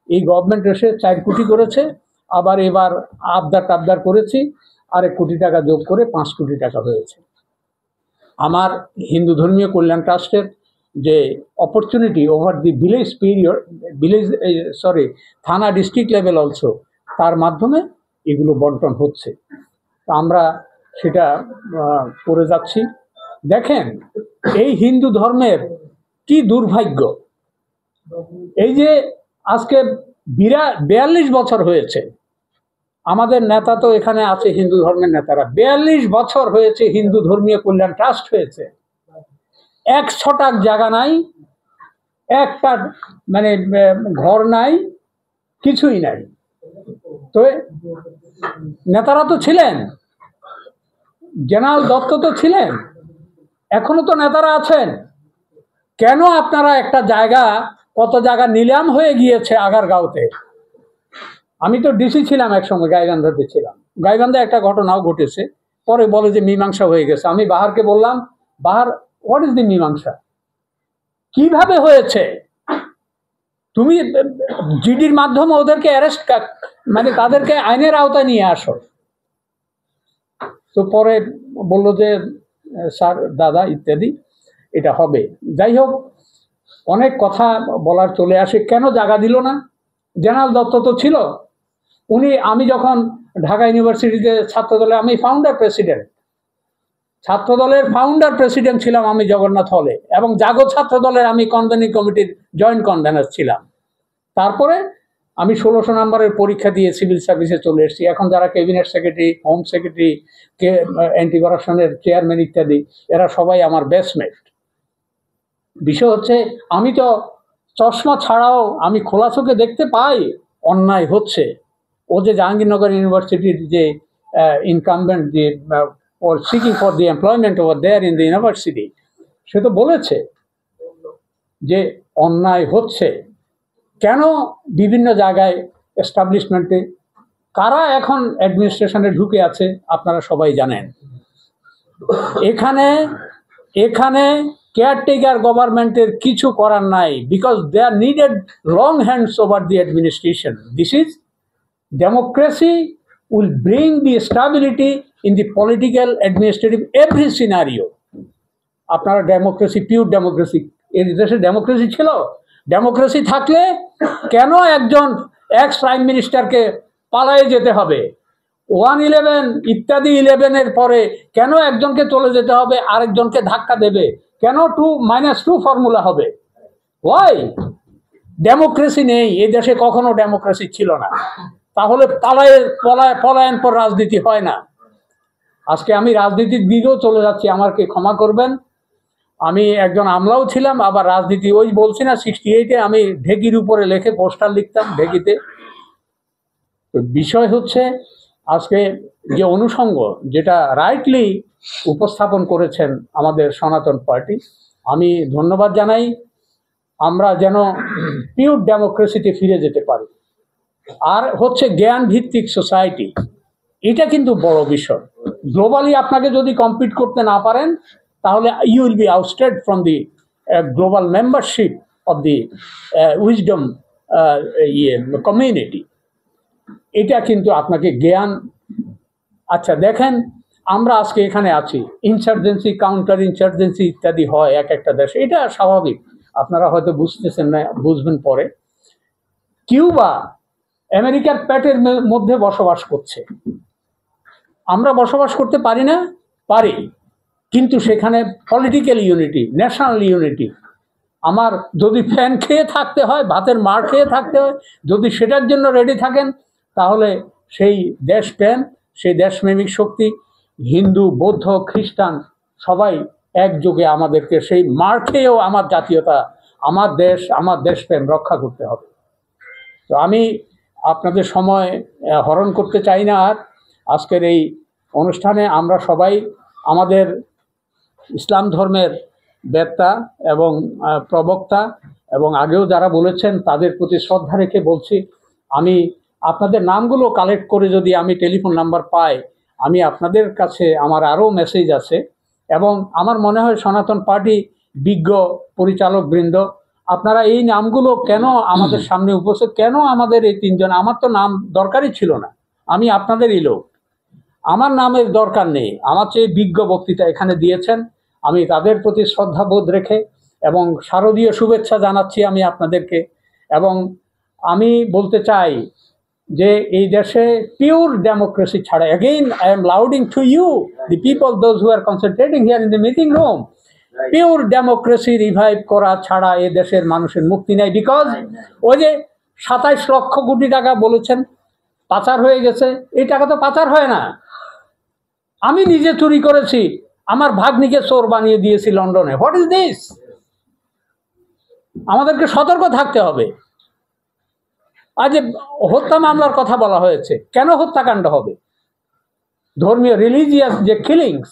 এই গভর্নমেন্ট এসে 4 কোটি করেছে, আবার এবার আবদার টাবদার করেছি, আর 1 কোটি টাকা যোগ করে 5 কোটি টাকা হয়েছে। আমার হিন্দু ধর্মীয় কল্যাণ ট্রাস্টের যে opportunity over the village period, থানা ডিস্ট্রিক্ট লেভেল অলসো, তার মাধ্যমে এগুলো বন্টন হচ্ছে। আমরা সেটা করে যাচ্ছি। দেখেন, এই হিন্দু ধর্মের কি দুর্ভাগ্য, এই যে আজকে 42 বছর হয়েছে, আমাদের নেতা তো এখানে আছে, হিন্দু ধর্মের নেতারা 42 বছর হয়েছে হিন্দু ধর্মীয় কল্যাণ ট্রাস্ট হয়েছে, 1 ছটাক জায়গা নাই, একটা মানে ঘর নাই, কিছুই নাই। তো নেতারা তো ছিলেন, জেনারেল দত্ত তো ছিলেন, এখনো তো নেতারা আছেন। কেন আপনারা একটা জায়গা, কত জায়গা নিলাম হয়ে গিয়েছে আগারগাঁওতে। আমি তো ডিসি ছিলাম একসময়, গাইবান্ধাতে ছিলাম। গাইবান্ধা একটা ঘটনাও ঘটেছে, পরে বলে যে মীমাংসা হয়ে গেছে। আমি বাহারকে বললাম, বাহার, হোয়াট ইজ দি মীমাংসা, কিভাবে হয়েছে? তুমি জিডির মাধ্যমে ওদেরকে অ্যারেস্ট, মানে তাদেরকে আইনের আওতায় নিয়ে আসো। তো পরে বললো যে স্যার, দাদা ইত্যাদি, এটা হবে। যাই হোক, অনেক কথা বলার চলে আসে, কেন জায়গা দিল না? জেনারেল দত্ত তো ছিল, উনি, আমি যখন ঢাকা ইউনিভার্সিটিতে ছাত্রদলে, আমি ছাত্রদলের ফাউন্ডার প্রেসিডেন্ট ছিলাম আমি জগন্নাথ হলে, এবং জাগো ছাত্রদলের আমি কনভেনিং কমিটির জয়েন্ট কনভেনার ছিলাম। তারপরে আমি 1600 নম্বরের পরীক্ষা দিয়ে সিভিল সার্ভিসে চলে এসেছি। এখন যারা cabinet secretary, home secretary, anti করাপশনের চেয়ারম্যান ইত্যাদি, এরা সবাই আমার বেস্টমেট। বিষয় হচ্ছে, আমি তো চশমা ছাড়াও আমি খোলা চোখে দেখতে পাই অন্যায় হচ্ছে। ও যে জাহাঙ্গীরনগর ইউনিভার্সিটির যে ইনকামবেন্ট, যে seeking for the employment over there in the university, সে তো বলেছে যে অন্যায় হচ্ছে। কেন বিভিন্ন জায়গায় এস্টাবলিশমেন্টে কারা এখন অ্যাডমিনিস্ট্রেশনে ঢুকে আছে আপনারা সবাই জানেন। এখানে এখানে কেয়ারটেকার গভর্নমেন্টের কিছু করার নাই, because they are needed long hands over the administration. This is democracy will bring the stability in the political, administrative, every scenario. আপনারা ডেমোক্রেসি, পিওর ডেমোক্রেসি, এই দেশে ডেমোক্রেসি ছিল? ডেমোক্রেসি থাকলে কেন একজন এক্স প্রাইম মিনিস্টারকে পালায়ে যেতে হবে? 111 ইত্যাদি 11-এর পরে কেন একজনকে চলে যেতে হবে, আরেকজনকে ধাক্কা দেবে? কেন 2 - 2 ফর্মুলা হবে? ওয়াই? ডেমোক্রেসি নেই এই দেশে, কখনো ডেমোক্রেসি ছিল না। তাহলে পলায়ন পর রাজনীতি হয় না। আজকে আমি রাজনীতির দিকেও চলে যাচ্ছি, আমাকে ক্ষমা করবেন। আমি একজন আমলাও ছিলাম, আবার রাজনীতি, ওই বলছি না 68-এ আমি ঢেকির উপরে লেখে পোস্টার লিখতাম ঢেকিতে। তো বিষয় হচ্ছে, আজকে যে অনুষঙ্গ যেটা রাইটলি উপস্থাপন করেছেন আমাদের সনাতন পার্টি, আমি ধন্যবাদ জানাই। আমরা যেন পিওর ডেমোক্রেসিতে ফিরে যেতে পারি। আর হচ্ছে জ্ঞান ভিত্তিক সোসাইটি, এটা কিন্তু বড় বিষয়। গ্লোবালি আপনাকে যদি কম্পিট করতে না পারেন, তাহলে you will be ousted from the global membership of the wisdom community. এটা কিন্তু আপনাকে জ্ঞান। আচ্ছা দেখেন, আমরা আজকে এখানে আছি, ইনসার্জেন্সি, কাউন্টার ইনসার্জেন্সি ইত্যাদি হয় এক একটা দেশে, এটা স্বাভাবিক। আপনারা হয়তো বুঝতেছেন না, বুঝবেন পরে। কিউবা আমেরিকার পেটের মধ্যে বসবাস করছে, আমরা বসবাস করতে পারি না? পারি, কিন্তু সেখানে পলিটিক্যাল ইউনিটি, ন্যাশনাল ইউনিটি। আমার যদি ফ্যান খেয়ে থাকতে হয়, ভাতের মার খেয়ে থাকতে হয়, যদি সেটার জন্য রেডি থাকেন, তাহলে সেই দেশপ্রেম, সেই দেশপ্রেমিক শক্তি, হিন্দু, বৌদ্ধ, খ্রিস্টান সবাই একযোগে আমাদেরকে সেই মার খেয়েও আমার জাতীয়তা, আমার দেশ, আমার দেশপ্রেম রক্ষা করতে হবে। তো আমি আপনাদের সময় হরণ করতে চাই না। আর আজকের এই অনুষ্ঠানে আমরা সবাই আমাদের ইসলাম ধর্মের বেত্তা এবং প্রবক্তা, এবং আগেও যারা বলেছেন তাদের প্রতি শ্রদ্ধা রেখে বলছি, আমি আপনাদের নামগুলো কালেক্ট করে যদি আমি টেলিফোন নাম্বার পাই, আমি আপনাদের কাছে, আমার আরও মেসেজ আছে। এবং আমার মনে হয় সনাতন পার্টি বিজ্ঞ পরিচালকবৃন্দ আপনারা এই নামগুলো কেন আমাদের সামনে উপস্থিত, কেন আমাদের এই তিনজন? আমার তো নাম দরকারই ছিল না, আমি আপনাদেরই লোক, আমার নামের দরকার নেই। আমার চেয়ে বিজ্ঞ বক্তৃতা এখানে দিয়েছেন, আমি তাদের প্রতি শ্রদ্ধাবোধ রেখে এবং শারদীয় শুভেচ্ছা জানাচ্ছি আমি আপনাদেরকে। এবং আমি বলতে চাই যে এই দেশে পিওর ডেমোক্রেসি ছাড়া, again I am lauding to you the people those who are concentrating here in the meeting room, pure democracy revive করা ছাড়া এ দেশের মানুষের মুক্তি নেই। বিকজ ওই যে 27 লক্ষ কোটি টাকা বলেছেন পাচার হয়ে গেছে, এই টাকা তো পাচার হয় না, আমি নিজে চুরি করেছি, আমার ভাগ্নিকে চোর বানিয়ে দিয়েছি লন্ডনে। What is this? আমাদেরকে সতর্ক থাকতে হবে। আজ যে হত্যা মামলার কথা বলা হয়েছে, কেন হত্যাকাণ্ড হবে? ধর্মীয় রিলিজিয়াস যে killings,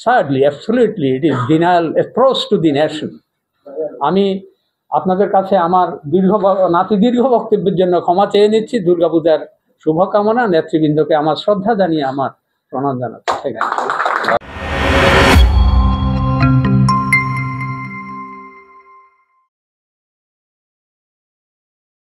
sadly, absolutely, it is denial, approach to the nation. আমি আপনাদের কাছে আমার দীর্ঘ বক্তব্যের জন্য ক্ষমা চেয়ে নিচ্ছি। দুর্গাপূজার শুভকামনা, নেতৃবৃন্দকে আমার শ্রদ্ধা জানিয়ে আমার প্রণাম জানাচ্ছি।